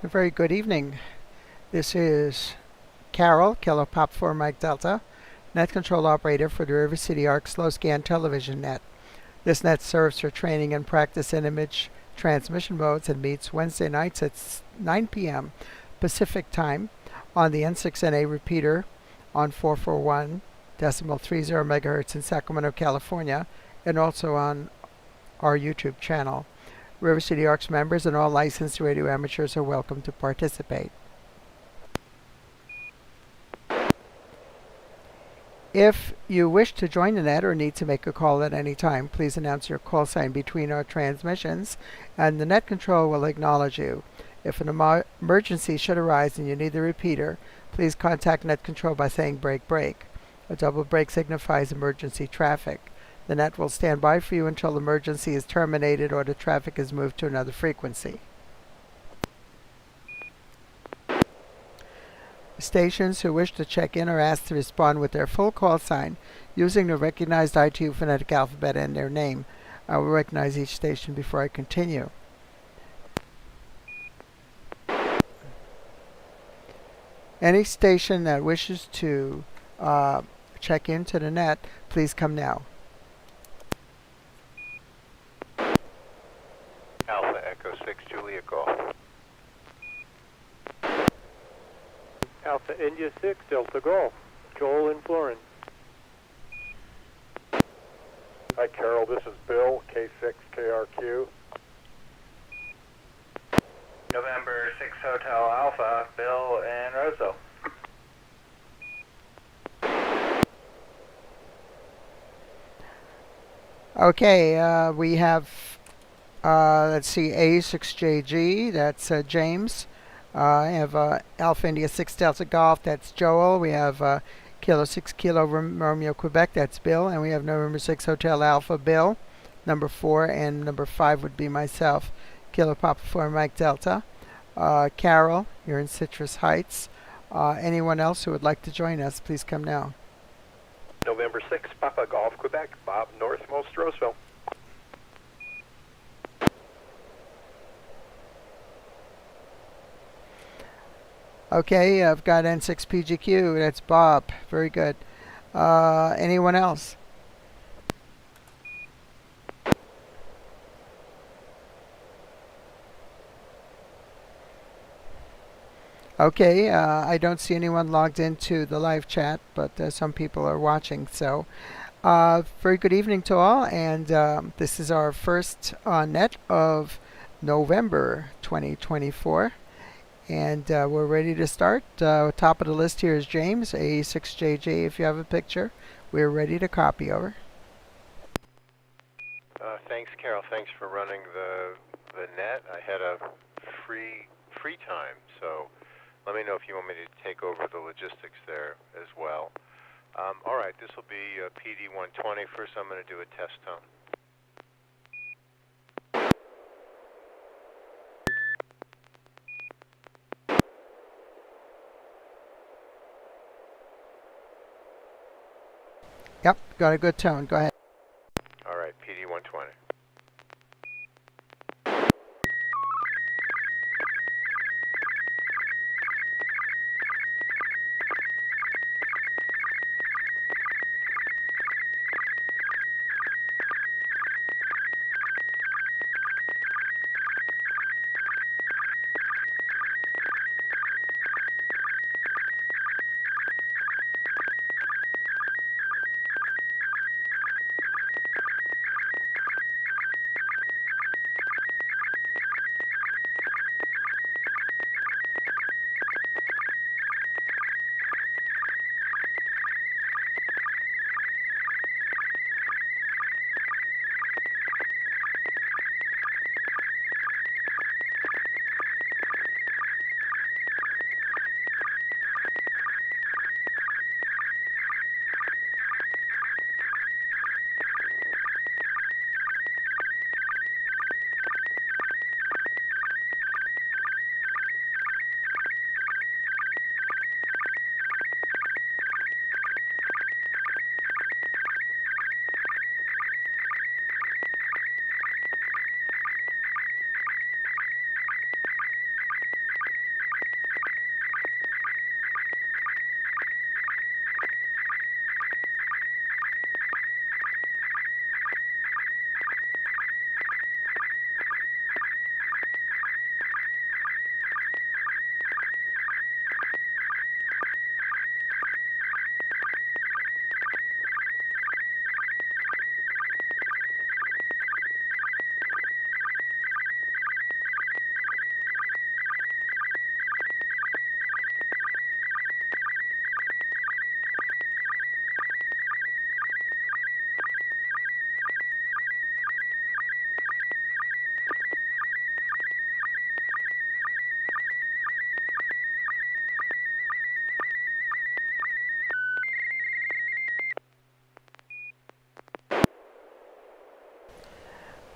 A very good evening. This is Carol, Kilo Pop 4 Mike Delta, Net Control Operator for the River City Arc Slow Scan Television Net. This net serves for training and practice in image transmission modes and meets Wednesday nights at 9 p.m. Pacific Time on the N6NA repeater on 441.30 megahertz in Sacramento, California, and also on our YouTube channel. River City Arcs members and all licensed radio amateurs are welcome to participate. If you wish to join the net or need to make a call at any time, please announce your call sign between our transmissions and the net control will acknowledge you. If an emergency should arise and you need the repeater, please contact net control by saying break break. A double break signifies emergency traffic. The net will stand by for you until the emergency is terminated or the traffic is moved to another frequency. Stations who wish to check in are asked to respond with their full call sign using the recognized ITU phonetic alphabet and their name. I will recognize each station before I continue. Any station that wishes to check into the net, please come now. Alpha Echo 6 Julia Golf. Alpha India 6 Delta Golf. Joel in Florence. Hi Carol, this is Bill, K6 KRQ. November 6 Hotel Alpha, Bill and Roseville. Okay, we have, let's see, A6JG, that's James. I have Alpha India 6 Delta Golf, that's Joel. We have Kilo 6 Kilo Romeo Quebec, that's Bill. And we have November 6 Hotel Alpha, Bill. Number 4 and number 5 would be myself, Kilo Papa 4 Mike Delta. Carol, you're in Citrus Heights. Anyone else who would like to join us, please come now. November 6 Papa Golf Quebec, Bob Northmost Roseville. Okay, I've got N6PGQ, that's Bob. Very good. Anyone else? Okay, I don't see anyone logged into the live chat, but some people are watching. So, very good evening to all, and this is our first net of November 2024. And we're ready to start. Top of the list here is James, A6JJ. If you have a picture, we're ready to copy. Over. Thanks, Carol. Thanks for running the net. I had a free time, so let me know if you want me to take over the logistics there as well. All right, this will be PD 120. First, I'm going to do a test tone. Yep, got a good tone. Go ahead. All right, PD 120.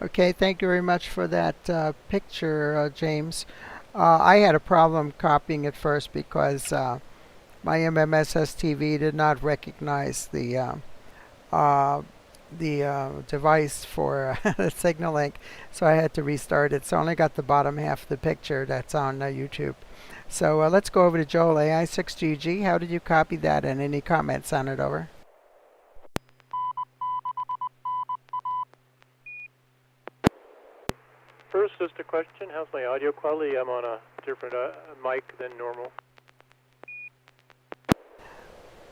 Okay, thank you very much for that picture, James. I had a problem copying it first because my MMSSTV did not recognize uh, the device for the signal link, so I had to restart it. So I only got the bottom half of the picture that's on YouTube. So let's go over to Joel, AI6GG. How did you copy that, and any comments on it? Over. First, just a question. How's my audio quality? I'm on a different mic than normal.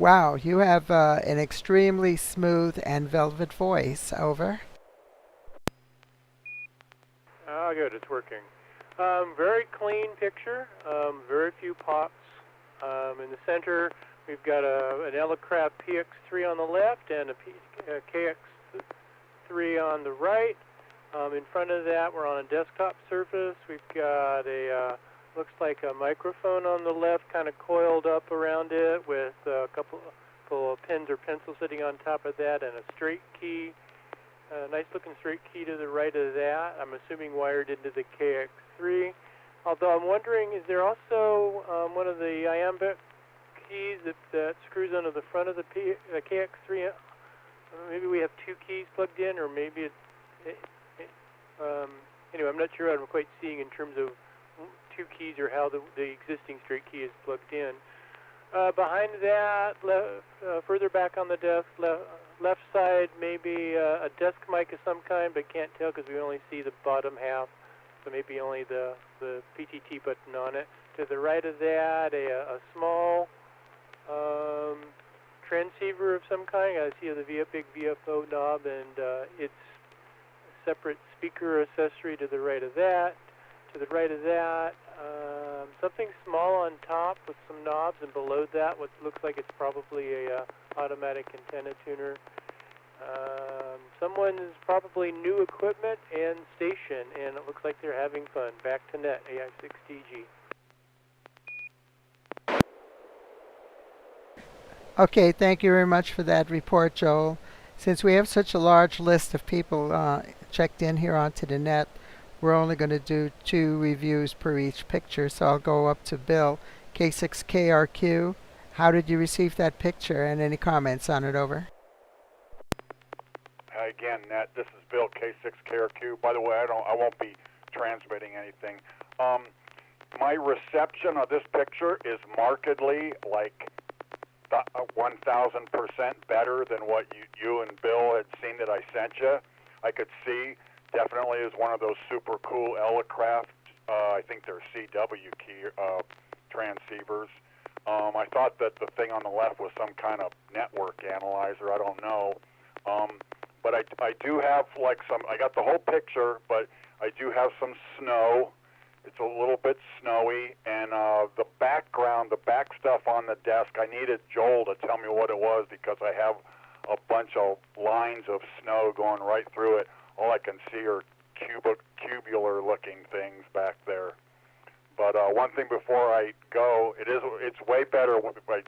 Wow, you have an extremely smooth and velvet voice. Over. Ah, good. It's working. Very clean picture. Very few pops. In the center, we've got an Elecraft PX3 on the left and a KX3 on the right. In front of that, we're on a desktop surface. We've got looks like a microphone on the left, kind of coiled up around it with a couple of pens or pencils sitting on top of that, and a straight key, a nice looking straight key to the right of that. I'm assuming wired into the KX3. Although I'm wondering, is there also one of the iambic keys that screws onto the front of the KX3? Maybe we have two keys plugged in, or maybe anyway, I'm not sure what I'm quite seeing in terms of two keys or how the existing straight key is plugged in. Behind that, further back on the desk, left side, maybe a desk mic of some kind, but can't tell because we only see the bottom half, so maybe only the PTT button on it. To the right of that, a small transceiver of some kind. I see the big VFO knob and its separate speaker accessory to the right of that. To the right of that, something small on top with some knobs, and below that what looks like it's probably a automatic antenna tuner. Someone's probably new equipment and station, and it looks like they're having fun. Back to net, AI6DG. Okay, thank you very much for that report, Joel. Since we have such a large list of people checked in here onto the net, we're only going to do 2 reviews per each picture, so I'll go up to Bill, K6KRQ. How did you receive that picture, and any comments on it? Over. Hi again, Net. This is Bill, K6KRQ. By the way, I won't be transmitting anything. My reception of this picture is markedly, like 1,000% better than what you and Bill had seen that I sent you. I could see definitely is one of those super cool Elecraft, I think they're CW key transceivers. I thought that the thing on the left was some kind of network analyzer. I don't know. But I do have like I got the whole picture, but I do have some snow. It's a little bit snowy, and the background, the back stuff on the desk, I needed Joel to tell me what it was because I have a bunch of lines of snow going right through it. All I can see are cubular-looking things back there. But one thing before I go, it's way better.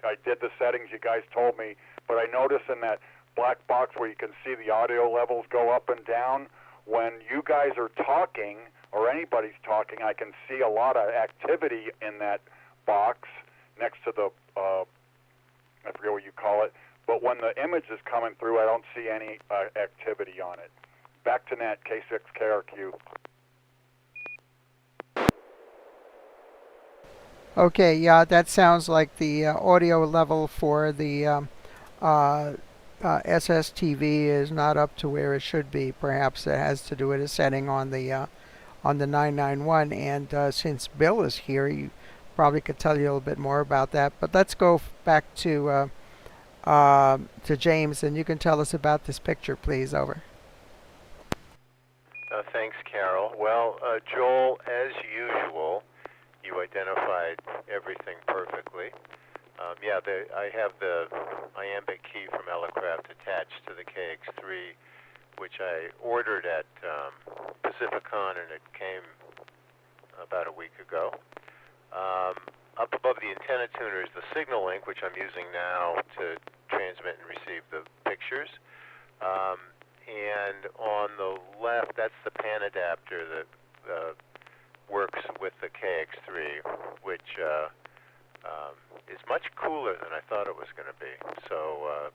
I did the settings you guys told me, but I noticed in that black box where you can see the audio levels go up and down, when you guys are talking or anybody's talking, I can see a lot of activity in that box next to the, I forget what you call it, but when the image is coming through, I don't see any activity on it. Back to net, K6KRQ. Okay, yeah, that sounds like the audio level for the SSTV is not up to where it should be. Perhaps it has to do with a setting on the 991. And since Bill is here, he probably could tell you a little bit more about that. But let's go back to James, and you can tell us about this picture, please. Over. Thanks, Carol. Well, Joel, as usual, you identified everything perfectly. Yeah, I have the iambic key from Elecraft attached to the KX3, which I ordered at Pacificon, and it came about a week ago. Up above the antenna tuner is the signal link, which I'm using now to transmit and receive the pictures. and on the left, that's the pan adapter that works with the KX3, which is much cooler than I thought it was going to be. So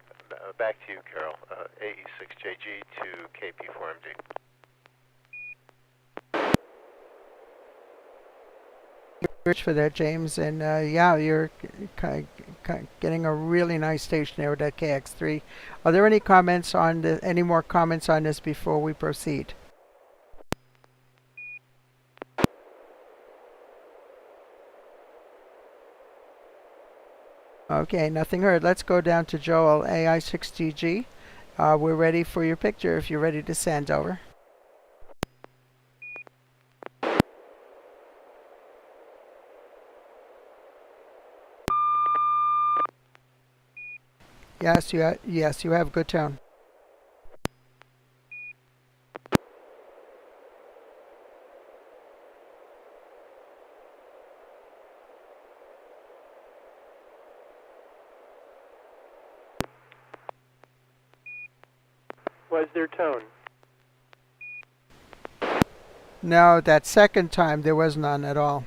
back to you, Carol. AE6JG to KP4MD. Rich for that, James, and yeah, you're getting a really nice station there with that KX3. Are there any comments on any more comments on this before we proceed? Okay, nothing heard. Let's go down to Joel, AI6GG. We're ready for your picture if you're ready to send over. Yes, you have good tone. Was there tone? No, that second time there was none at all.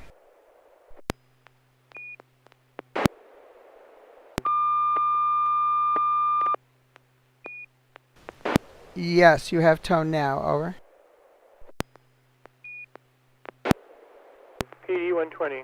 Yes, you have tone now. Over. PD 120.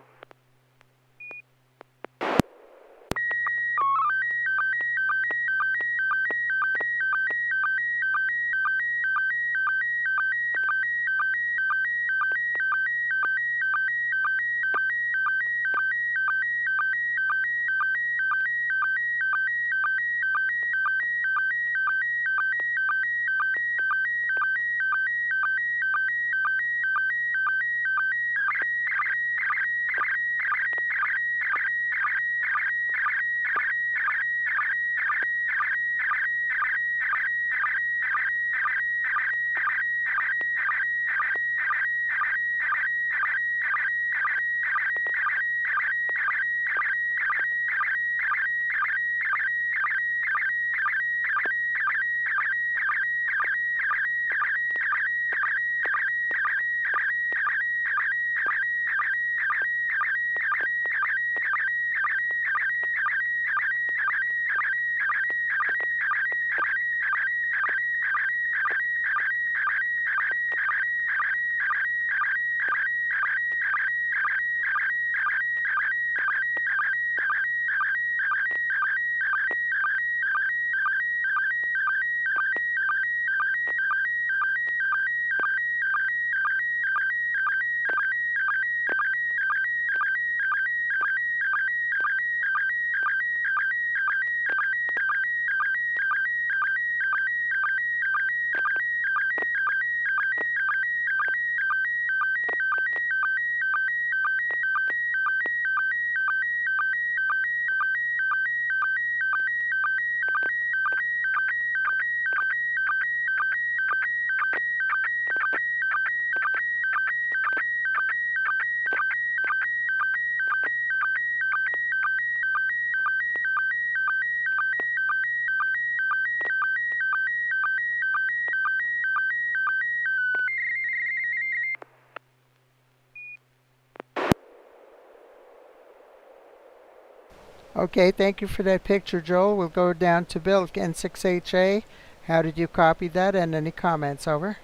Okay, thank you for that picture, Joel. We'll go down to Bill, N6HA. How did you copy that, and any comments? Over.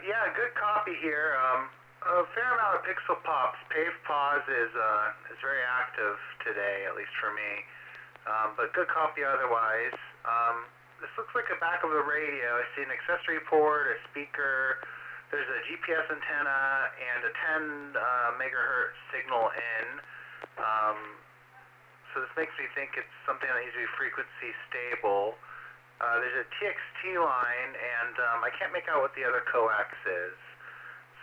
Yeah, good copy here. A fair amount of pixel pops. Pave pause is very active today, at least for me. But good copy otherwise. This looks like a back of the radio. I see an accessory port, a speaker. There's a GPS antenna and a 10 megahertz signal in. So this makes me think it's something that needs to be frequency stable. There's a TXT line, and I can't make out what the other coax is.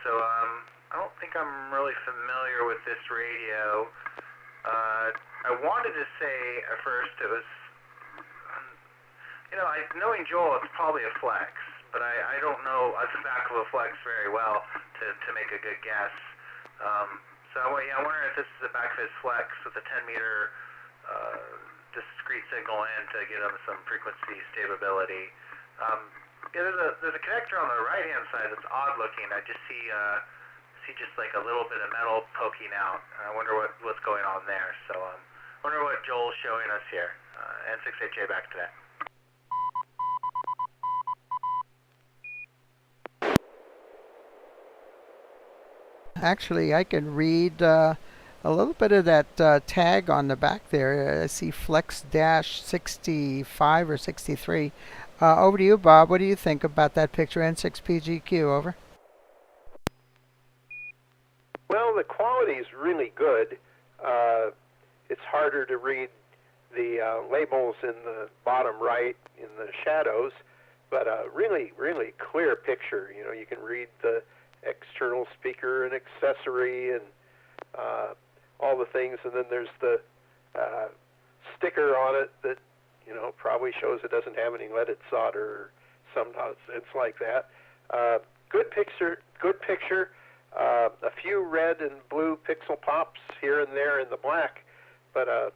So I don't think I'm really familiar with this radio. I wanted to say at first it was, knowing Joel, it's probably a flex, but I don't know the back of a flex very well to make a good guess. So I wonder if this is the back of his flex with a 10 meter discrete signal in to get them some frequency stability. Yeah, there's a connector on the right hand side that's odd looking. I just see just like a little bit of metal poking out. I wonder what's going on there. So wonder what Joel's showing us here. N6HA back to that. Actually, I can read a little bit of that tag on the back there. I see Flex-65 or 63. Over to you, Bob. What do you think about that picture? N6PGQ, over. Well, the quality is really good. It's harder to read the labels in the bottom right in the shadows, but a really, really clear picture. You know, you can read the external speaker and accessory and all the things, and then there's the sticker on it that, you know, probably shows it doesn't have any leaded solder or some nonsense like that. Good picture, good picture. A few red and blue pixel pops here and there in the black, but it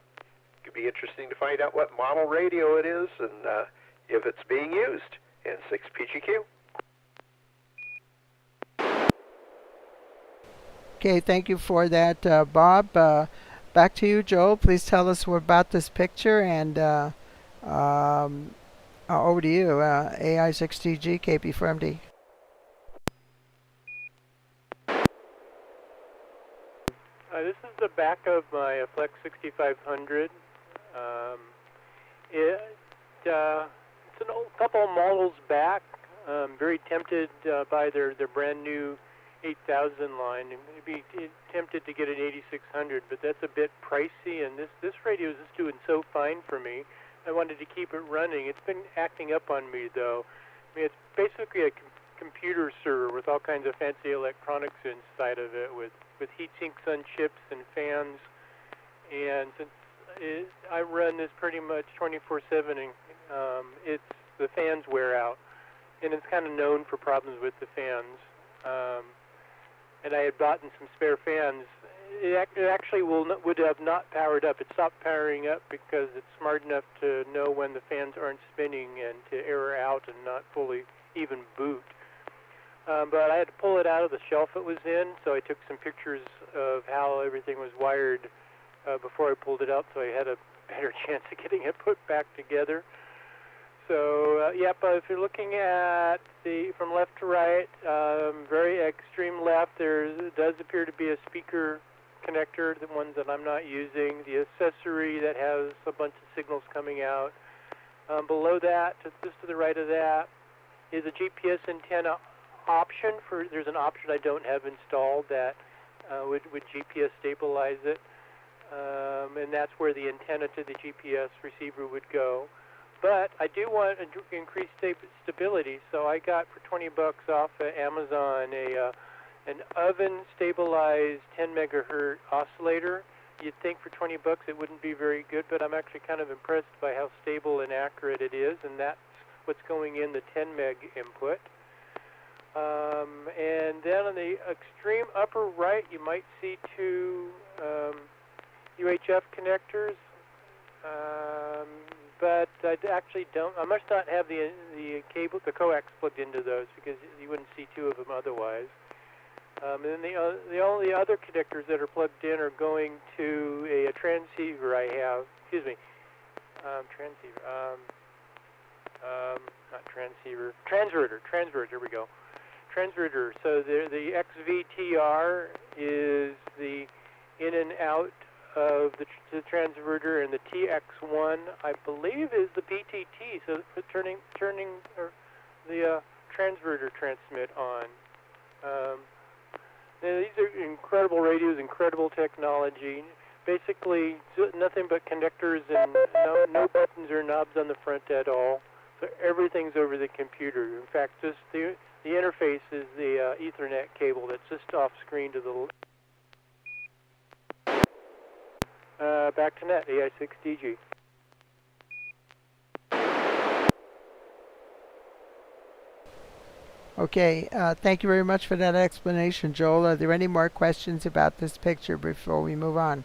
could be interesting to find out what model radio it is and if it's being used. N6PGQ. Okay, thank you for that, Bob. Back to you, Joel. Please tell us about this picture, and over to you, AI6DG, KP4MD. This is the back of my Flex 6500. It's a couple of models back. Very tempted by their brand new 8000 line. I'd be tempted to get an 8600, but that's a bit pricey, and this radio is just doing so fine for me. I wanted to keep it running. It's been acting up on me, though. I mean, it's basically a computer server with all kinds of fancy electronics inside of it, with heat sinks on chips and fans. And since I run this pretty much 24/7, and the fans wear out, and it's kind of known for problems with the fans. And I had bought some spare fans. It actually would have not powered up. It stopped powering up because it's smart enough to know when the fans aren't spinning and to error out and not fully even boot. But I had to pull it out of the shelf it was in, so I took some pictures of how everything was wired before I pulled it out, so I had a better chance of getting it put back together. So, but if you're looking at from left to right, very extreme left, there does appear to be a speaker connector, the ones that I'm not using, the accessory that has a bunch of signals coming out. Below that, just to the right of that, is a GPS antenna option. There's an option I don't have installed that would GPS stabilize it, and that's where the antenna to the GPS receiver would go. But I do want increased stability, so I got for $20 off at Amazon an oven-stabilized 10 megahertz oscillator. You'd think for $20 it wouldn't be very good, but I'm actually kind of impressed by how stable and accurate it is, and that's what's going in the 10 meg input. And then on the extreme upper right, you might see two UHF connectors. But I actually don't. I must not have the cable, the coax plugged into those, because you wouldn't see two of them otherwise. And then the only other connectors that are plugged in are going to a transceiver I have. Excuse me, transceiver. Not transceiver. Transverter. Here we go. Transverter. So the XVTR is the in and out of the transverter, and the TX1, I believe, is the PTT, so for turning the transverter transmit on. These are incredible radios, incredible technology. Basically, nothing but connectors and no buttons or knobs on the front at all. So everything's over the computer. In fact, just the interface is the Ethernet cable that's just off screen to the back to net, AI6DG. Okay, thank you very much for that explanation, Joel. Are there any more questions about this picture before we move on?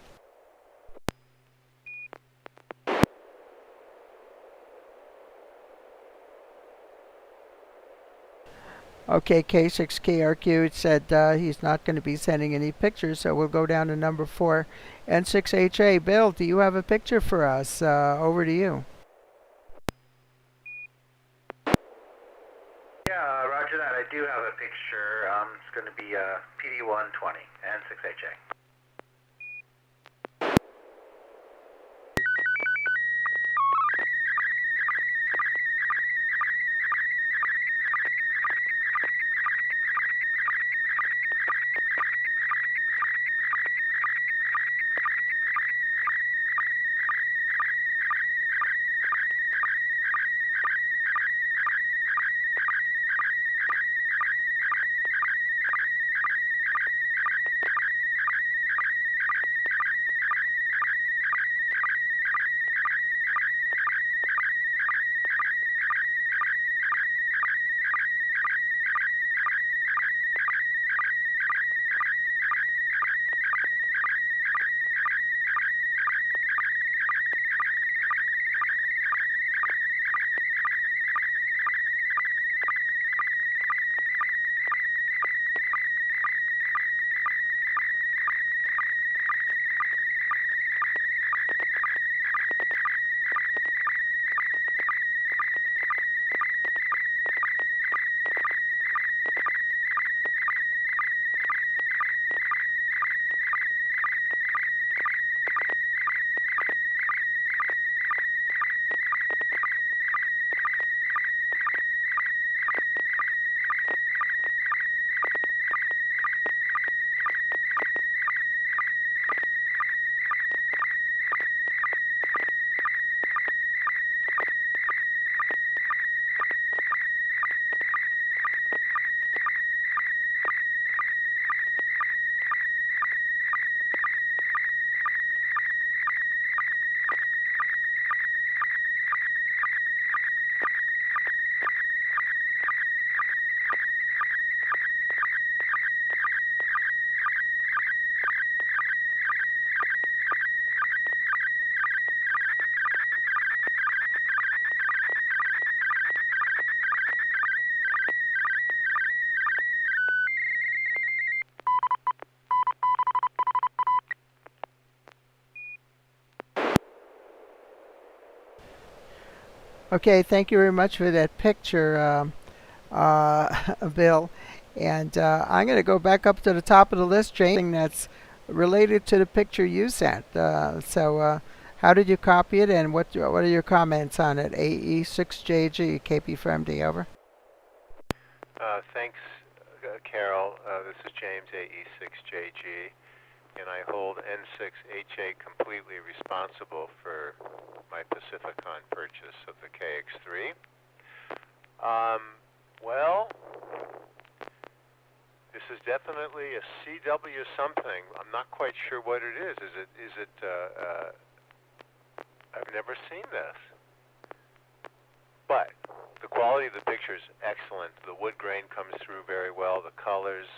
Okay, K6KRQ said he's not going to be sending any pictures, so we'll go down to number 4, N6HA. Bill, do you have a picture for us? Over to you. Yeah, roger that. I do have a picture. It's going to be PD120 and 6HA. Okay, thank you very much for that picture, Bill. And I'm going to go back up to the top of the list, James, that's related to the picture you sent. How did you copy it, and what are your comments on it? AE6JG, KP4MD, over. Thanks, Carol. This is James, AE6JG, and I hold N6HA completely responsible for my Pacificon purchase of the KX3. Well, this is definitely a CW something. I'm not quite sure what it is. I've never seen this. But the quality of the picture is excellent. The wood grain comes through very well. The colors,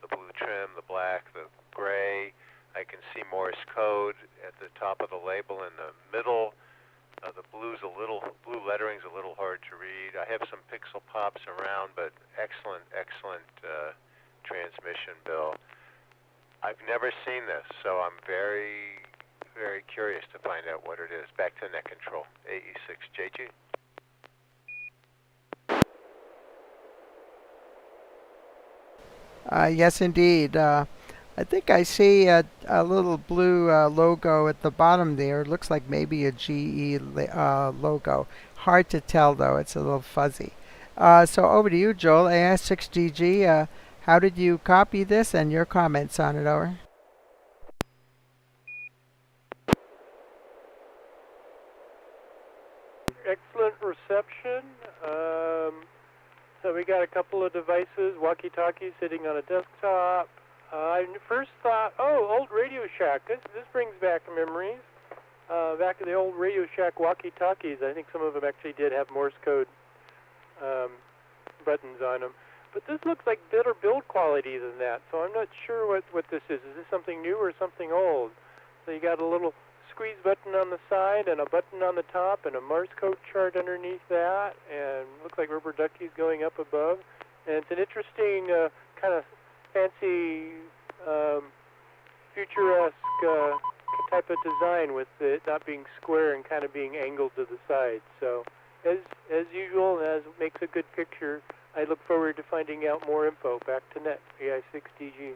the blue trim, the black, the gray. I can see Morse code at the top of the label in the middle. The blue lettering's a little hard to read. I have some pixel pops around, but excellent transmission, Bill. I've never seen this, so I'm very, very curious to find out what it is. Back to net control, AE6JG. Yes, indeed. I think I see a little blue logo at the bottom there. It looks like maybe a GE logo. Hard to tell, though. It's a little fuzzy. So over to you, Joel. AS6DG, how did you copy this, and your comments on it, over? Excellent reception. So we got a couple of devices, walkie-talkies sitting on a desktop. I first thought, oh, old Radio Shack. This brings back memories. Back in the old Radio Shack walkie-talkies, I think some of them actually did have Morse code buttons on them. But this looks like better build quality than that, so I'm not sure what this is. Is this something new or something old? So you got a little squeeze button on the side and a button on the top and a Morse code chart underneath that, and looks like rubber duckies going up above. And it's an interesting kind of fancy, futuresque type of design with it not being square and kind of being angled to the sides. So, as usual, and as makes a good picture, I look forward to finding out more info. Back to net, AI6DG.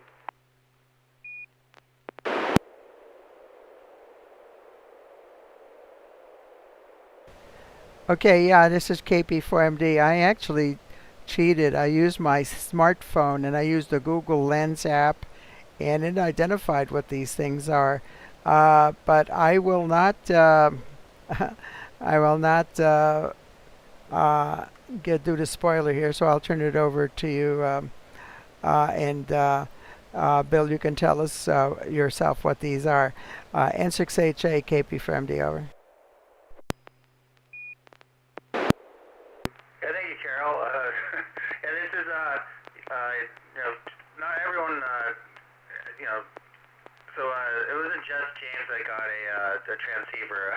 Okay, yeah, this is KP4MD. I actually cheated. I used my smartphone and I used the Google Lens app, and it identified what these things are. But I will not. I will not do the spoiler here, so I'll turn it over to you. And Bill, you can tell us yourself what these are. N6HA KP4MD, over. Yeah, thank you, Carol. Yeah, this is, not everyone, so it wasn't just James that got a transceiver.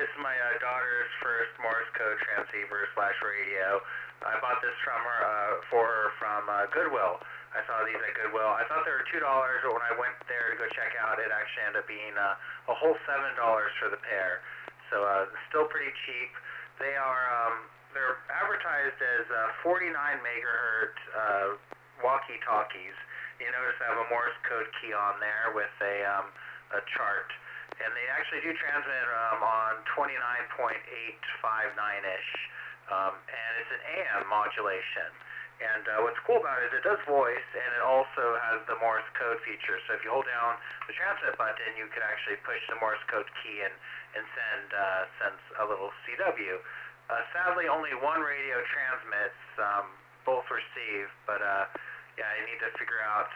This is my daughter's first Morse code transceiver / radio. I bought this from her, for her from Goodwill. I saw these at Goodwill. I thought they were $2, but when I went there to go check out, it actually ended up being a whole $7 for the pair. So still pretty cheap. They are they're advertised as 49 megahertz walkie-talkies. You notice I have a Morse code key on there with a chart, and they actually do transmit on 29.859-ish, and it's an AM modulation. And what's cool about it is it does voice, and it also has the Morse code feature. So if you hold down the transmit button, you can actually push the Morse code key and send a little CW. Sadly, only one radio transmits, both receive, but yeah, I need to figure out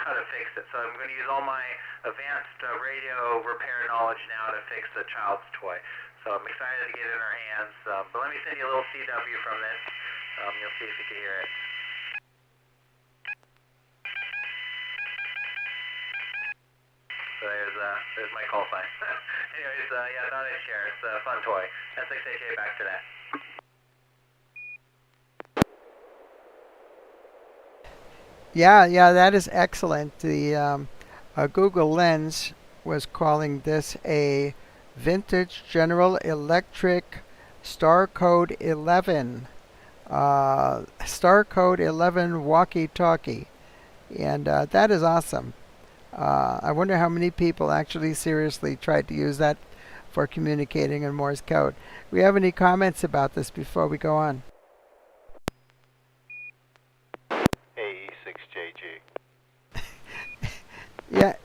how to fix it. So I'm going to use all my advanced radio repair knowledge now to fix the child's toy. So I'm excited to get it in our hands. But let me send you a little CW from this. You'll see if you can hear it. So there's my call sign. Anyways, yeah, I thought I'd share. It's a fun toy. N6HA, back to that. Yeah, that is excellent. The Google Lens was calling this a vintage General Electric Star Code 11. Star Code 11 walkie-talkie. And that is awesome. I wonder how many people actually seriously tried to use that for communicating in Morse code. Do we have any comments about this before we go on? AE6JG.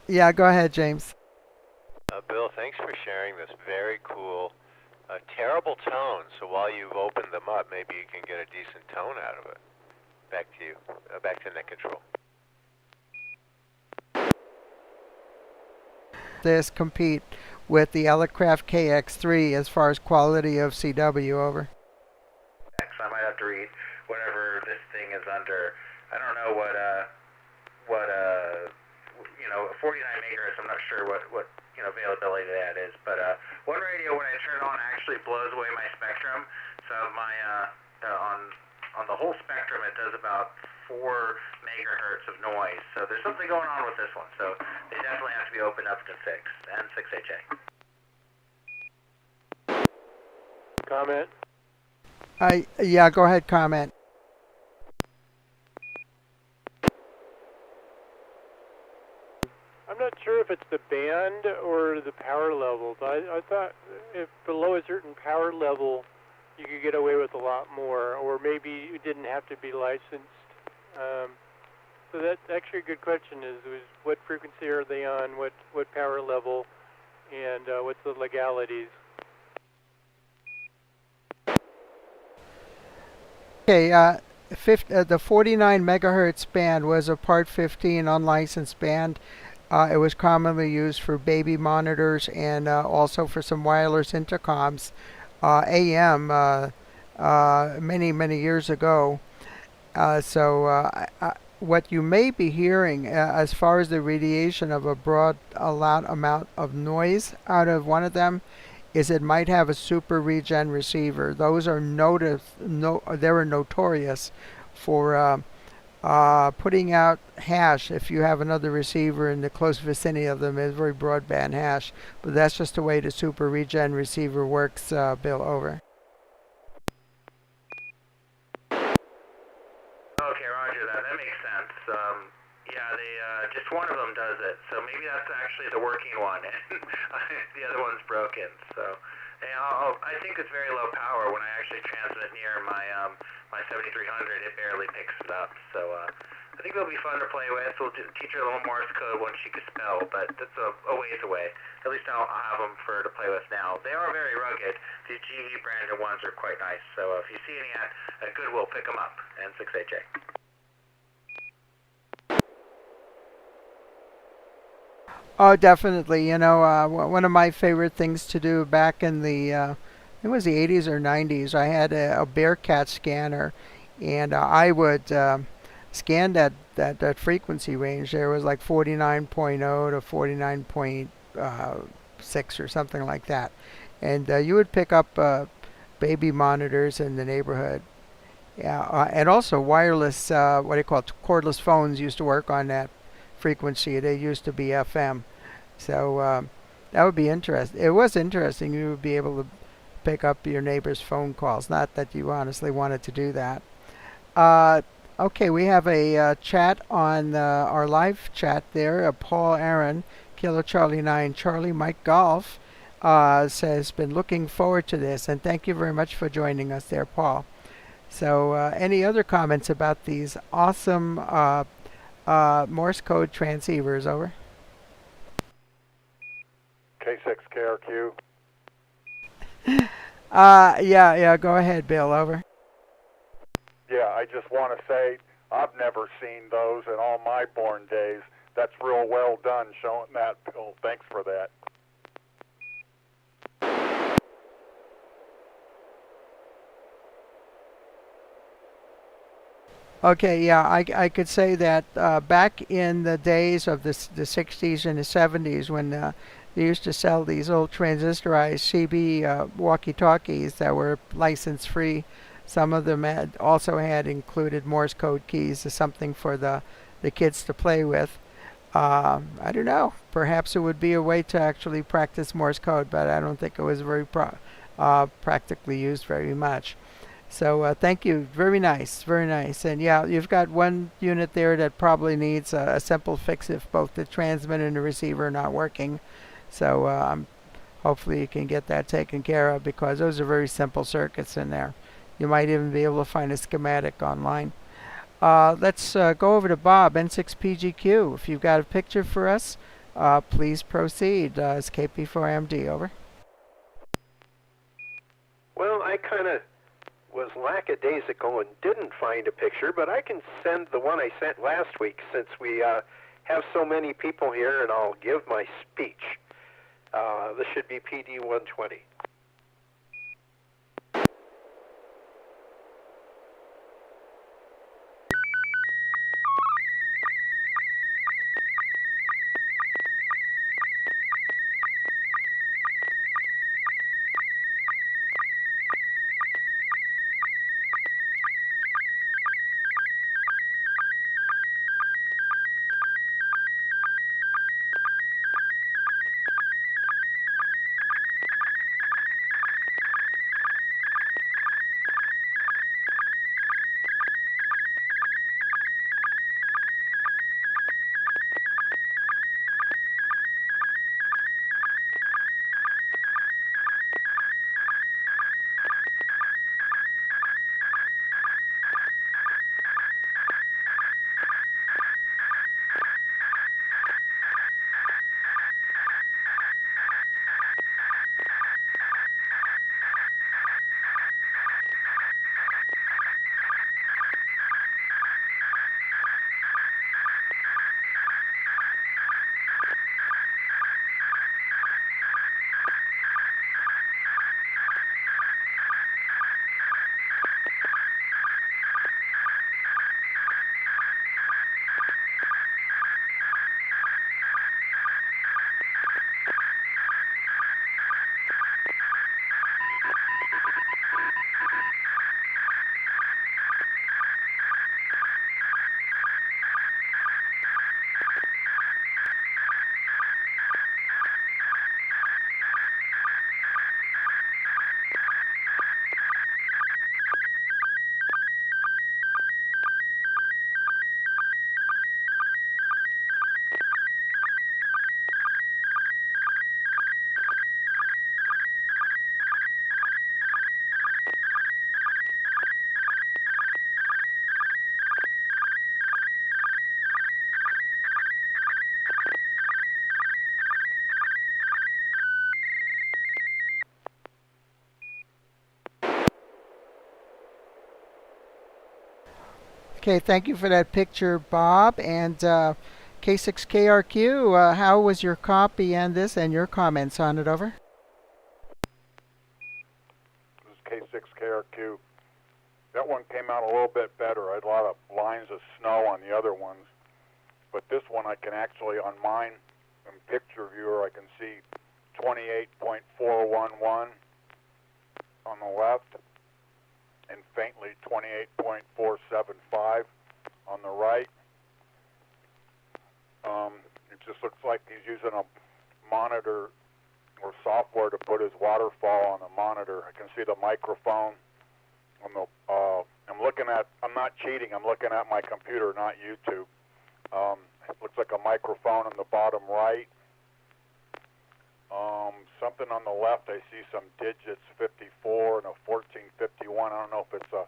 Yeah, go ahead, James. Bill, thanks for sharing this. Very cool. Terrible tone, so while you've opened them up, maybe you can get a decent tone out of it. Back to you. Back to net control. This compete with the Elecraft KX3 as far as quality of CW, over. I might have to read whatever this thing is under. I don't know what 49 megahertz. I'm not sure what availability that is. But one radio, when I turn it on, actually blows away my spectrum. So my on the whole spectrum, it does about 4 megahertz of noise. So there's something going on with this one. So they definitely have to be opened up and fixed. N6HA. Comment? Yeah, go ahead, comment. I'm not sure if it's the band or the power levels. I thought if below a certain power level, you could get away with a lot more, or maybe you didn't have to be licensed. So that's actually a good question, is what frequency are they on, what power level, and what's the legalities? Okay, the 49 megahertz band was a Part 15 unlicensed band. It was commonly used for baby monitors and also for some wireless intercoms, AM, many years ago. What you may be hearing as far as the radiation of a loud amount of noise out of one of them is it might have a super regen receiver. Those are they were notorious for putting out hash if you have another receiver in the close vicinity of them is very broadband hash, but that's just the way the super regen receiver works. Bill, over. Okay, roger that. That makes sense. Yeah, just one of them does it, so maybe that's actually the working one, and the other one's broken. So, I think it's very low power. When I actually transmit near my 7300, it barely picks it up. So, I think it'll be fun to play with. We'll teach her a little Morse code once she can spell, but that's a ways away. At least I'll have them for her to play with now. They are very rugged. The GE branded ones are quite nice. So, if you see any at Goodwill, pick them up. N6HA. Oh, definitely. One of my favorite things to do back in it was the 80s or 90s. I had a Bearcat scanner, and I would scan that frequency range. There was like 49.0 to 49.6 or something like that, and you would pick up baby monitors in the neighborhood. Yeah, and also wireless, what do you call it, cordless phones used to work on that frequency. They used to be FM. So that would be interesting. It was interesting. You would be able to pick up your neighbor's phone calls. Not that you honestly wanted to do that. Okay, we have a chat on our live chat there. Paul Aaron, Kilo Charlie 9, Charlie Mike Golf, says, been looking forward to this. And thank you very much for joining us there, Paul. So any other comments about these awesome Morse code transceivers? Over. K6KRQ. Yeah, go ahead, Bill. Over. Yeah, I just want to say I've never seen those in all my born days. That's real well done showing that, Bill. Thanks for that. Okay, yeah, I could say that back in the days of the 60s and the 70s when they used to sell these old transistorized CB walkie-talkies that were license-free, some of them also had included Morse code keys or something for the kids to play with. I don't know. Perhaps it would be a way to actually practice Morse code, but I don't think it was very practically used very much. So thank you. Very nice. Very nice. And yeah, you've got one unit there that probably needs a simple fix if both the transmitter and the receiver are not working. So hopefully you can get that taken care of because those are very simple circuits in there. You might even be able to find a schematic online. Let's go over to Bob, N6PGQ. If you've got a picture for us, please proceed. It's KP4MD. Over. Well, I kind of was lackadaisical and didn't find a picture, but I can send the one I sent last week since we have so many people here, and I'll give my speech. This should be PD 120. Okay, thank you for that picture, Bob. And K6KRQ, how was your copy and this and your comments on it? Over. This is K6KRQ. That one came out a little bit better. I had a lot of lines of snow on the other ones, but this one I can actually, on mine, in picture viewer, I can see 28.411 on the left and faintly 28.475 on the right. It just looks like he's using a monitor or software to put his waterfall on the monitor. I can see the microphone on the. I'm not cheating. I'm looking at my computer, not YouTube. It looks like a microphone on the bottom right. Something on the left, I see some digits, 54 and a 1451. I don't know if it's a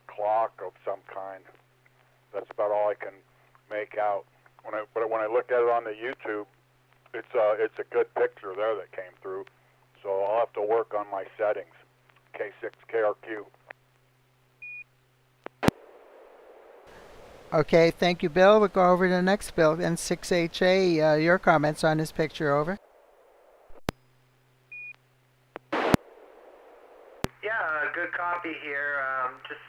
clock of some kind. That's about all I can make out. But when I look at it on the YouTube, it's a good picture there that came through. So I'll have to work on my settings. K6KRQ. Okay, thank you, Bill. We'll go over to the next Bill, N6HA. Your comments on this picture, over. Yeah, good copy here. Just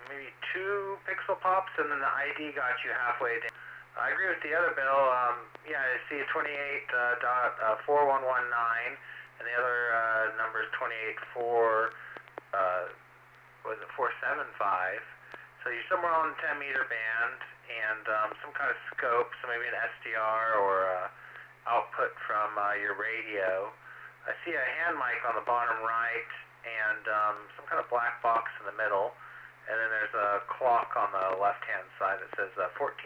maybe 2 pixel pops, and then the ID got you halfway down. I agree with the other Bill. Yeah, I see 28.4119, and the other number is 475. So you're somewhere on the 10-meter band, and some kind of scope, so maybe an SDR or output from your radio. I see a hand mic on the bottom right, and some kind of black box in the middle, and then there's a clock on the left-hand side that says 1451,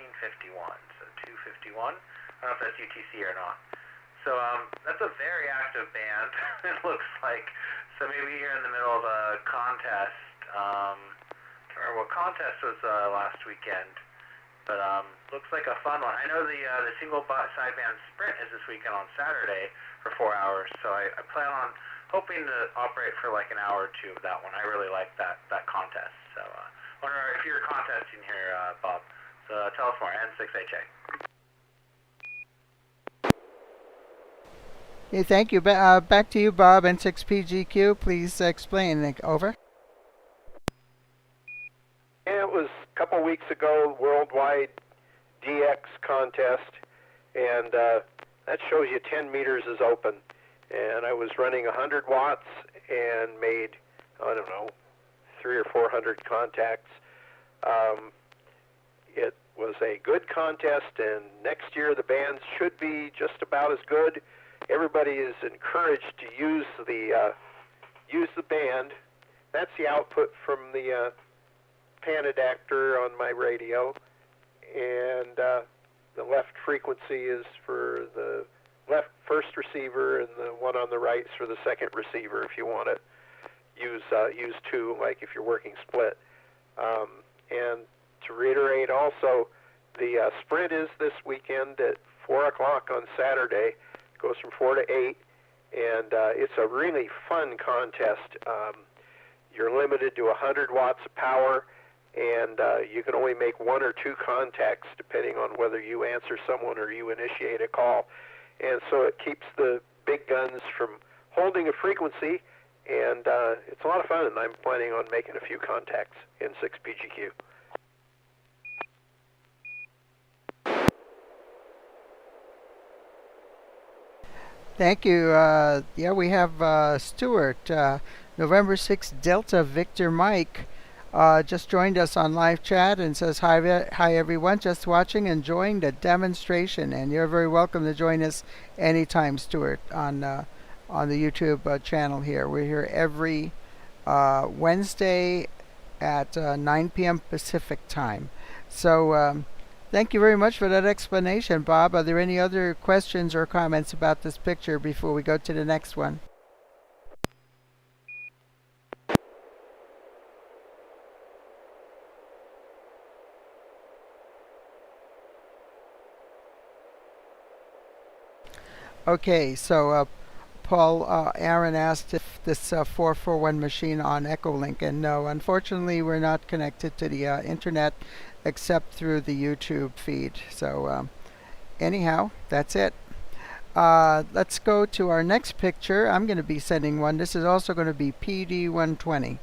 so 251. I don't know if that's UTC or not. So that's a very active band, it looks like. So maybe you're in the middle of a contest. I can't remember what contest was last weekend, but looks like a fun one. I know the single sideband sprint is this weekend on Saturday for 4 hours, so I plan on hoping to operate for like an hour or two of that one. I really like that contest. So wonder if you're contesting here, Bob. So tell us more. N6HA. Okay, thank you. Back to you, Bob. N6PGQ. Please explain. Over. Yeah, it was a couple weeks ago, worldwide DX contest, and that shows you 10 meters is open. And I was running 100 watts and made, I don't know, 300 or 400 contacts. It was a good contest, and next year the bands should be just about as good. Everybody is encouraged to use the band. That's the output from the pan adapter on my radio, and the left frequency is for the left first receiver, and the one on the right is for the second receiver if you want to use 2, like if you're working split. And to reiterate also, the sprint is this weekend at 4 o'clock on Saturday. It goes from 4 to 8, and it's a really fun contest. You're limited to 100 watts of power, and you can only make 1 or 2 contacts depending on whether you answer someone or you initiate a call. And so it keeps the big guns from holding a frequency, and it's a lot of fun, and I'm planning on making a few contacts in 6PGQ. Thank you. Yeah, we have Stuart, November 6th, Delta Victor Mike, just joined us on live chat and says, hi everyone, just watching, enjoying the demonstration. And you're very welcome to join us anytime, Stuart, on the YouTube channel here. We're here every Wednesday at 9 p.m. Pacific time. So thank you very much for that explanation, Bob. Are there any other questions or comments about this picture before we go to the next one? Okay, so Paul Aaron asked if this 441 machine on Echolink. And no, unfortunately, we're not connected to the internet except through the YouTube feed. So anyhow, that's it. Let's go to our next picture. I'm going to be sending one. This is also going to be PD120.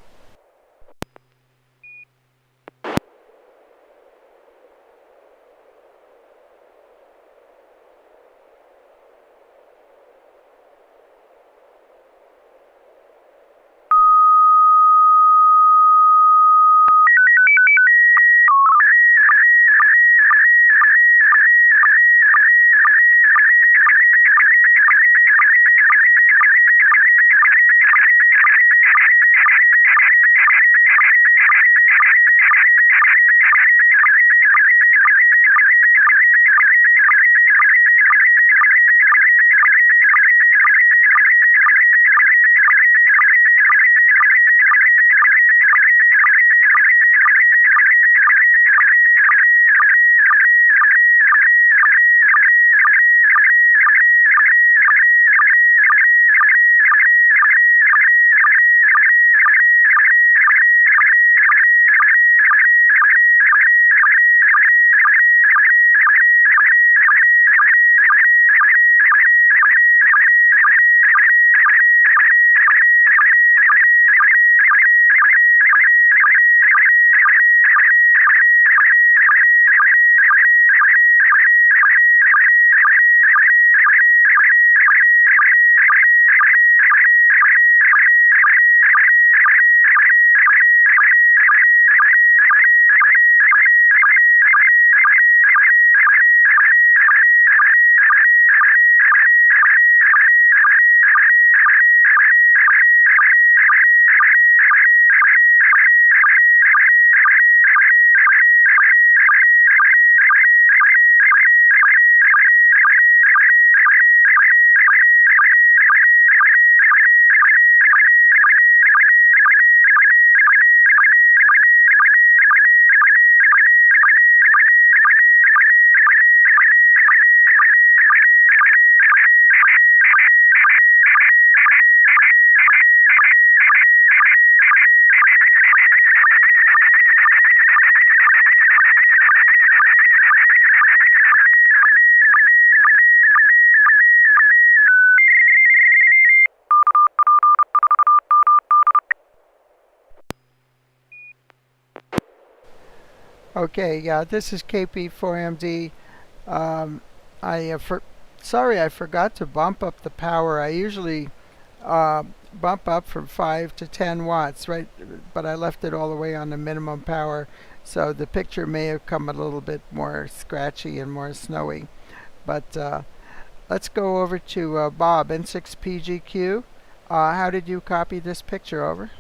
Okay, yeah, this is KP4MD. Um, sorry, I forgot to bump up the power. I usually bump up from 5 to 10 watts, right? But I left it all the way on the minimum power, so the picture may have come a little bit more scratchy and more snowy. But let's go over to Bob, N6PGQ. How did you copy this picture over?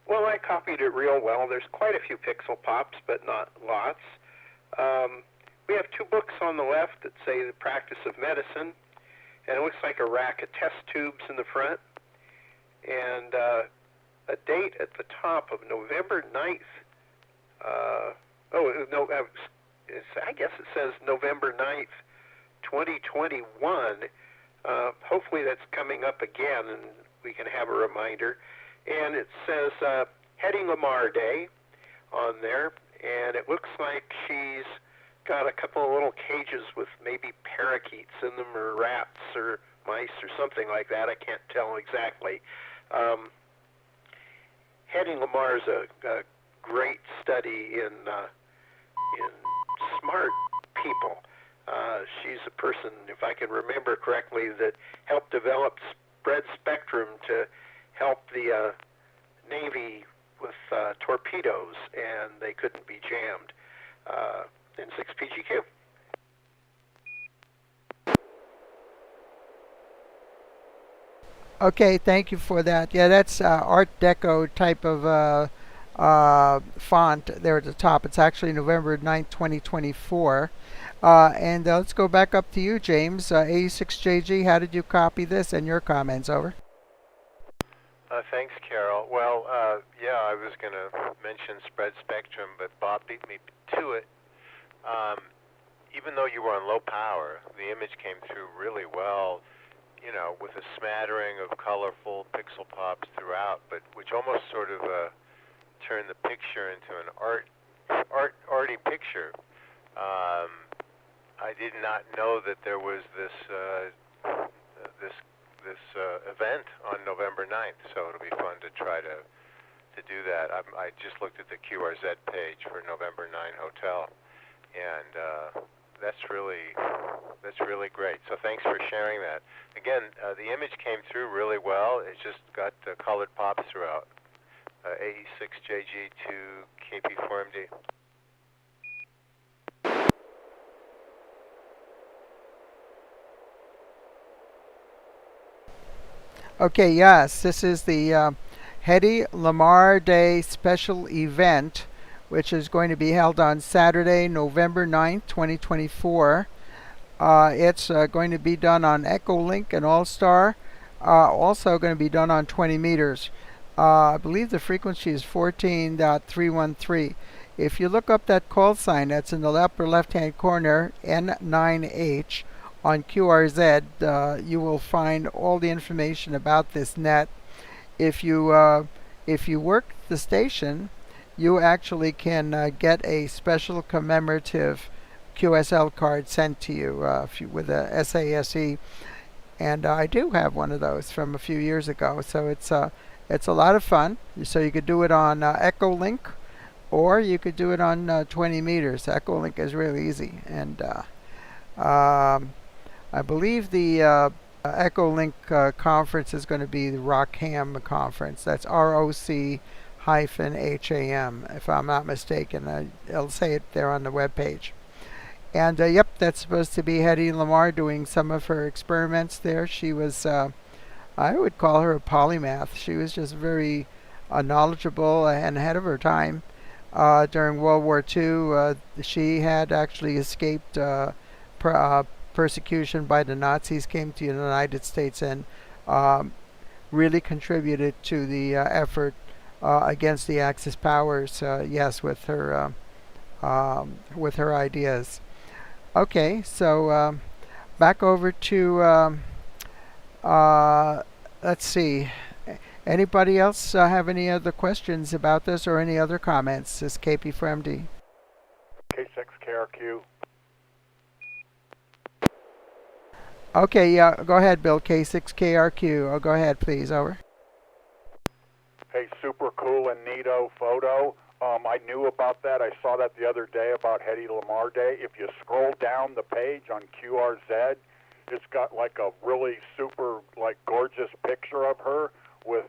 Well, I copied it real well. There's quite a few pixel pops, but not lots. We have two books on the left that say The Practice of Medicine, and it looks like a rack of test tubes in the front, and a date at the top of November 9th. I guess it says November 9th, 2021. Hopefully that's coming up again, and we can have a reminder. And it says Hetty Lamar Day on there, and it looks like she's got a couple of little cages with maybe parakeets in them, or rats, or mice, or something like that. I can't tell exactly. Hetty Lamar is a great study in smart people. She's a person, if I can remember correctly, that helped develop spread spectrum to help the Navy with torpedoes, and they couldn't be jammed. N6PGQ. Okay, thank you for that. Yeah, that's Art Deco type of font there at the top. It's actually November 9th, 2024. And let's go back up to you, James. 86JG, how did you copy this, and your comments? Over. Thanks, Carol. Well, yeah, I was going to mention spread spectrum, but Bob beat me to it. Even though you were on low power, the image came through really well, you know, with a smattering of colorful pixel pops throughout, but which almost sort of turned the picture into an arty picture. I did not know that there was this event on November 9th, so it'll be fun to try to do that. I just looked at the QRZ page for November 9 Hotel, and that's really great. So thanks for sharing that. Again, the image came through really well. It's just got colored pops throughout. AE6JG to KP4MD. Okay, yes, this is the Hedy Lamarr Day special event, which is going to be held on Saturday, November 9th, 2024. It's going to be done on Echolink and All-Star. Also going to be done on 20 meters. I believe the frequency is 14.313. If you look up that call sign that's in the upper left-hand corner, N9H, on QRZ, you will find all the information about this net. If you work the station, you actually can get a special commemorative QSL card sent to you with a SASE, and I do have one of those from a few years ago. So it's a lot of fun. So you could do it on Echolink, or you could do it on 20 meters. Echolink is really easy, and I believe the Echolink conference is going to be the Rockham conference. That's ROC-HAM, if I'm not mistaken. I'll say it there on the webpage. And yep, that's supposed to be Hedy Lamarr doing some of her experiments there. She was, I would call her a polymath. She was just very knowledgeable and ahead of her time. During World War II, she had actually escaped persecution by the Nazis, came to the United States, and really contributed to the effort against the Axis powers. Yes, with her ideas. Okay, so back over to let's see. Anybody else have any other questions about this or any other comments? This is KP4MD. K6KRQ. Okay, yeah, go ahead, Bill. K6KRQ. Oh, go ahead, please. Over. Hey, super cool and neato photo. I knew about that. I saw that the other day about Hedy Lamarr Day. If you scroll down the page on QRZ, it's got like a really super, like, gorgeous picture of her with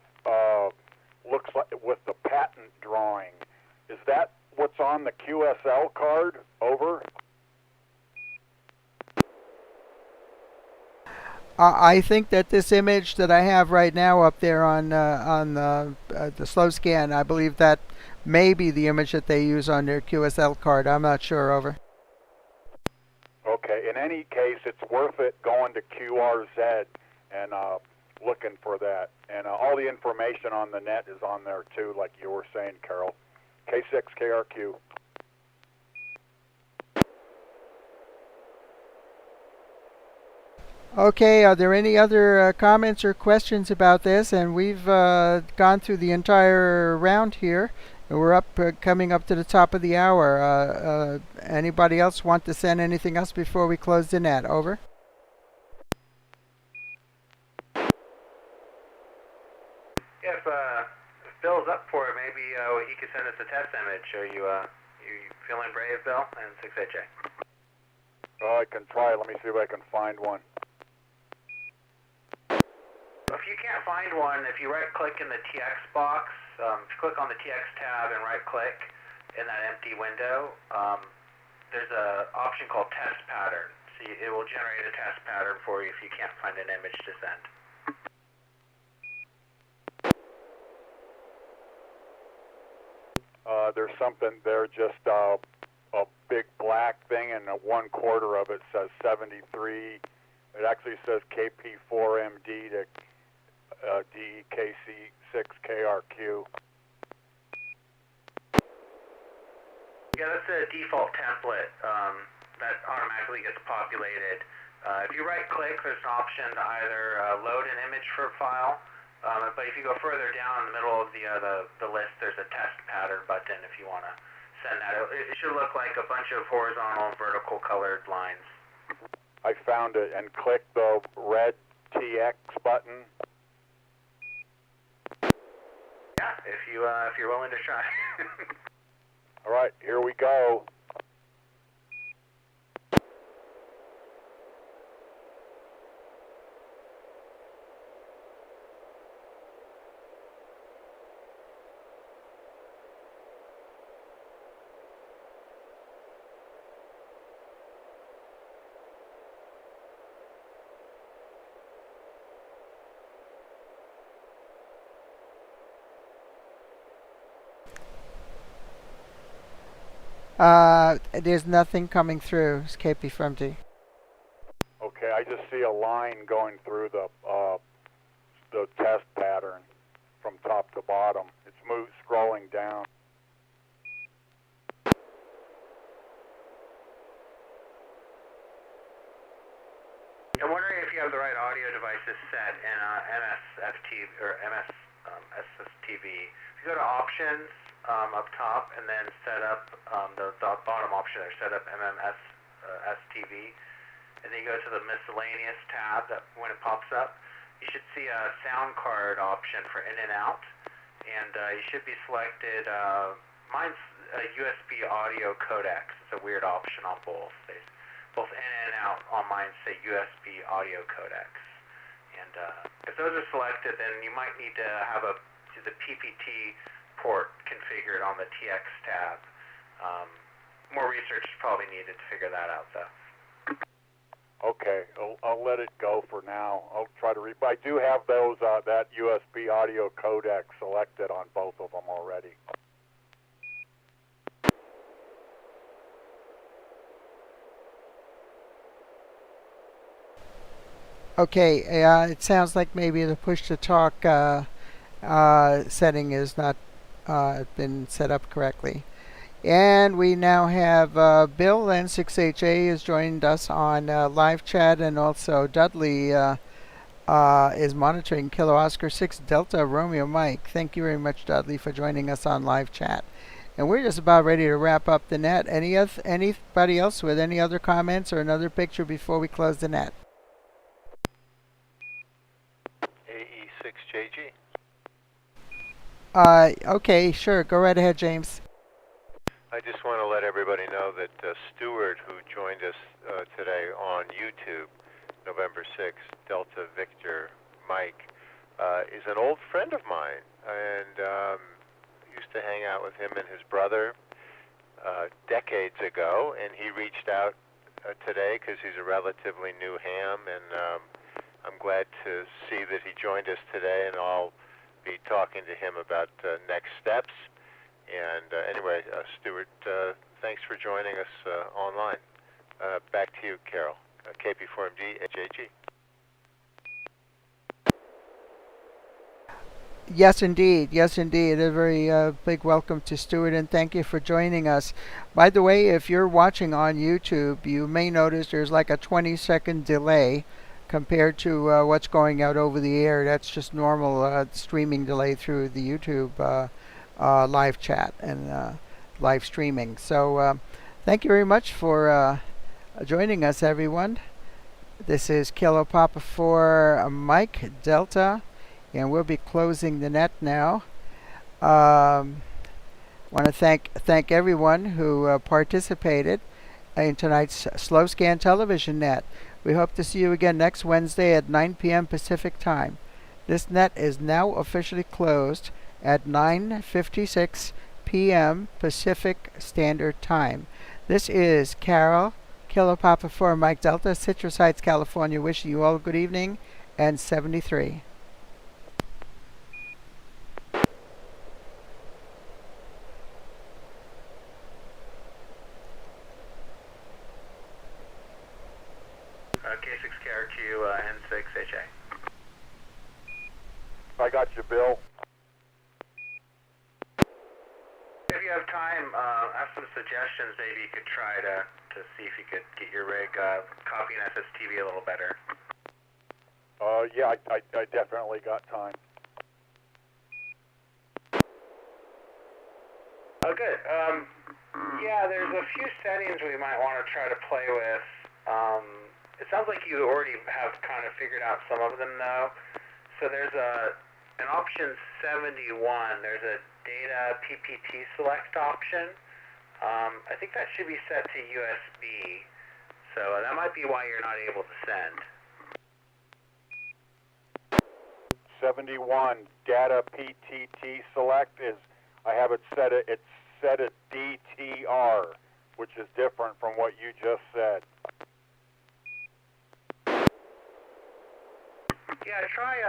looks like with the patent drawing. Is that what's on the QSL card? Over. I think that this image that I have right now up there on the slow scan, I believe that may be the image that they use on their QSL card. I'm not sure. Over. Okay. In any case, it's worth it going to QRZ and looking for that. And all the information on the net is on there too, like you were saying, Carol. K6KRQ. Okay, are there any other comments or questions about this? And we've gone through the entire round here. And we're coming up to the top of the hour. Anybody else want to send anything else before we close the net? Over. If Bill's up for it, maybe he could send us a test image. Are you feeling brave, Bill? And 6HA. I can try. Let me see if I can find one. If you can't find one, if you right-click in the TX box, if you click on the TX tab and right-click in that empty window, there's an option called Test Pattern. So it will generate a test pattern for you if you can't find an image to send. There's something there, just a big black thing, and 1/4 of it says 73. It actually says KP4MD to DEKC6KRQ. Yeah, that's a default template that automatically gets populated If you right-click, there's an option to either load an image for a file, but if you go further down in the middle of the list, there's a test pattern button if you want to send that. It should look like a bunch of horizontal and vertical colored lines. I found it and click the red TX button. Yeah, if you're willing to try. All right, here we go. There's nothing coming through, KP from D. Okay, I just see a line going through the test pattern from top to bottom. It's scrolling down. I'm wondering if you have the right audio devices set in MSFT or SSTV. If you go to Options up top and then set up the bottom option there, set up STV, and then you go to the Miscellaneous tab. That when it pops up, you should see a sound card option for in and out, and you should be selected. Mine's a USB audio codecs. It's a weird option on both. Both in and out on mine say USB audio codecs. And if those are selected, then you might need to have the PPT port configured on the TX tab. More research is probably needed to figure that out, though. Okay, I'll let it go for now. I'll try to read. But I do have those that USB audio codec selected on both of them already. Okay, it sounds like maybe the push to talk setting is not been set up correctly. And we now have Bill, N6HA, has joined us on live chat, and also Dudley is monitoring Kilo Oscar 6 Delta Romeo Mike. Thank you very much, Dudley, for joining us on live chat. And we're just about ready to wrap up the net. Anybody else with any other comments or another picture before we close the net? AE6JG. Okay, sure. Go right ahead, James. I just want to let everybody know that Stewart, who joined us today on YouTube, November 6th, Delta Victor Mike, is an old friend of mine, and used to hang out with him and his brother decades ago, and he reached out today because he's a relatively new ham, and I'm glad to see that he joined us today, and I'll be talking to him about next steps. And anyway, Stuart, thanks for joining us online. Back to you, Carol. KP4MD, HAG. Yes, indeed. Yes, indeed. A very big welcome to Stuart, and thank you for joining us. By the way, if you're watching on YouTube, you may notice there's like a 20-second delay compared to what's going out over the air. That's just normal streaming delay through the YouTube live chat and live streaming. So thank you very much for joining us, everyone. This is Kilo Papa for Mike Delta, and we'll be closing the net now. Want to thank everyone who participated in tonight's Slow Scan Television Net. We hope to see you again next Wednesday at 9 p.m. Pacific Time. This net is now officially closed at 9:56 p.m. Pacific Standard Time. This is Carol, Kilo Papa 4 Mike Delta, Citrus Heights, California, wishing you all a good evening and 73. K6KRQ N6HA. I got you, Bill. If you you have time, have some suggestions. Maybe you could try to see if you could get your rig copying SSTV a little better. Yeah, I definitely got time. Oh, good. Yeah, there's a few settings we might want to try to play with. It sounds like you already have kind of figured out some of them, though. So there's an option 71. There's a data PPT select option. I think that should be set to USB. So that might be why you're not able to send. 71 data PTT select is, I have it set at, it's set at DTR, which is different from what you just said. Yeah, try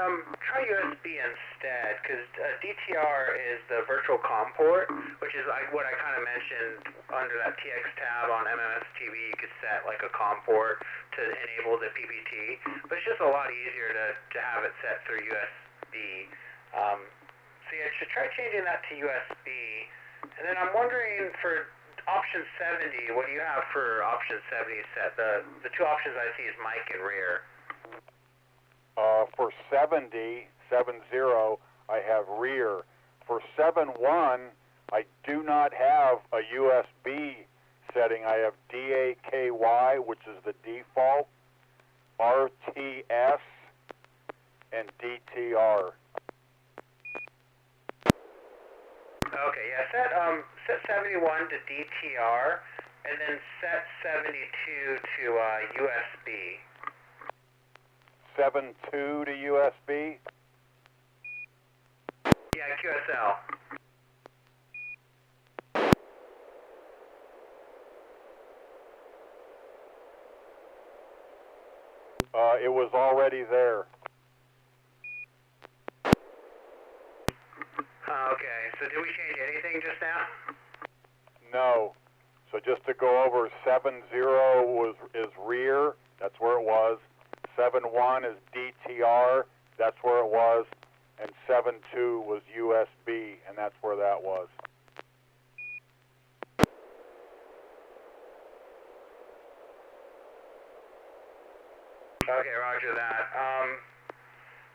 USB instead, because DTR is the virtual COM port, which is what I kind of mentioned under that TX tab on MMS-TV. You could set like a COM port to enable the PPT, but it's just a lot easier to have it set through USB. So yeah, should try changing that to USB. And then I'm wondering for option 70, what do you have for option 70 set? The two options I see is mic and rear. For 70, I have rear. For 71, I do not have a USB setting. I have DAKY, which is the default, RTS, and DTR. Okay, yeah, set 71 to DTR, and then set 72 to USB. 7.2 to USB. Yeah, QSL. It was already there. Okay, so did we change anything just now? No. So just to go over, 70 is rear. That's where it was. 71 is DTR. That's where it was. And 72 was USB, and that's where that was. Okay, roger that.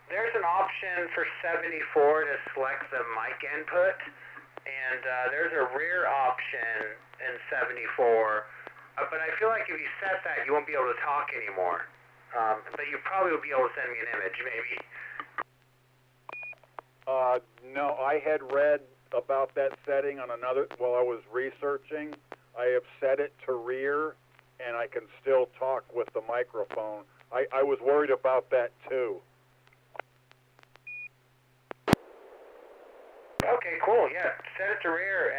There's an option for 74 to select the mic input, and there's a rear option in 74. But I feel like if you set that, you won't be able to talk anymore. But you probably will be able to send me an image, maybe. No, I had read about that setting on another, while I was researching. I have set it to rear, and I can still talk with the microphone. I was worried about that too. Okay, cool, yeah. Set it to rear.